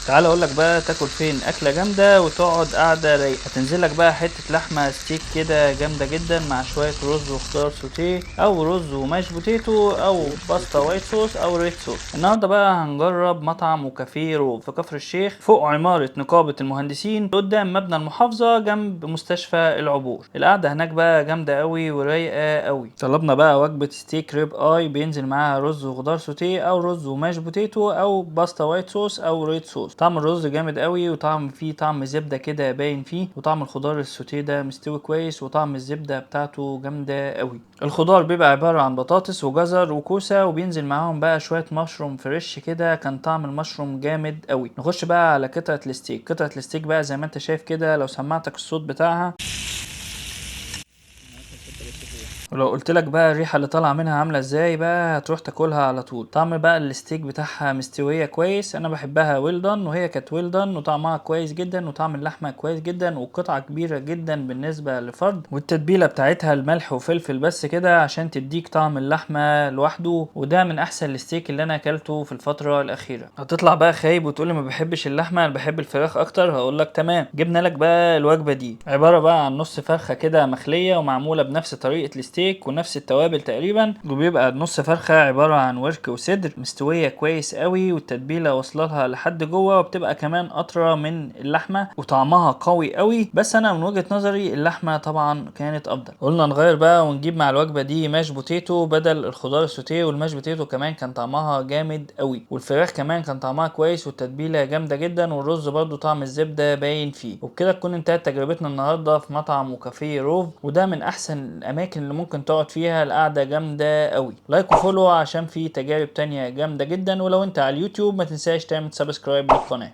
تعال اقول لك بقى تاكل فين اكله جامده وتقعد قاعده رايقه. هتنزل لك بقى حته لحمه ستيك كده جامده جدا مع شويه رز وخضار سوتيه او رز وماش بوتيتو او باستا وايت صوص او ريد صوص. النهارده بقى هنجرب مطعم وكافيه روب في كفر الشيخ فوق عماره نقابه المهندسين قدام مبنى المحافظه جنب مستشفى العبور. القعده هناك بقى جامده قوي ورايقه قوي. طلبنا بقى وجبه ستيك ريب اي بينزل معاها رز وخضار سوتيه او رز وماش بوتيتو او باستا وايت صوص او ريد صوص. طعم الرز جامد قوي وطعم فيه طعم زبده كده باين فيه، وطعم الخضار السوتيه ده مستوي كويس وطعم الزبده بتاعته جامده قوي. الخضار بيبقى عباره عن بطاطس وجزر وكوسه وبينزل معاهم بقى شويه مشروم فريش كده، كان طعم المشروم جامد قوي. نخش بقى على قطعه الستيك. قطعه الستيك بقى زي ما انت شايف كده، لو سمعتك الصوت بتاعها ولو قلت لك بقى الريحه اللي طالعه منها عامله ازاي بقى هتروح تاكلها على طول. طعم بقى الستيك بتاعها مستويه كويس، انا بحبها ويل دان وهي كانت ويل دان وطعمها كويس جدا وطعم اللحمه كويس جدا والقطعه كبيره جدا بالنسبه لفرد، والتتبيله بتاعتها الملح وفلفل بس كده عشان تديك طعم اللحمه لوحده، وده من احسن الستيك اللي انا اكلته في الفتره الاخيره. هتطلع بقى خايب وتقولي ما بحبش اللحمه انا بحب الفراخ اكتر، هقول لك تمام. جبنا لك بقى الوجبه دي عباره بقى عن نص فرخه كده مخليه ومعموله بنفس طريقه الستيك ونفس التوابل تقريبا، وبيبقى نص فرخه عباره عن ورك وصدر مستويه كويس قوي والتتبيله واصله لها لحد جوه، وبتبقى كمان اطرى من اللحمه وطعمها قوي قوي. بس انا من وجهه نظري اللحمه طبعا كانت افضل. قلنا نغير بقى ونجيب مع الوجبه دي ماش بوتيتو بدل الخضار السوتيه، والماش بوتيتو كمان كان طعمها جامد قوي، والفراخ كمان كان طعمها كويس والتتبيله جامده جدا، والرز برضو طعم الزبده باين فيه. وبكده تكون انتهت تجربتنا النهارده في مطعم وكافيه روف، وده من احسن الاماكن اللي ممكن تقعد فيها القعده جامده قوي. لايك وفولو عشان في تجارب تانية جامده جدا، ولو انت على اليوتيوب ما تنساش تعمل سبسكرايب للقناه.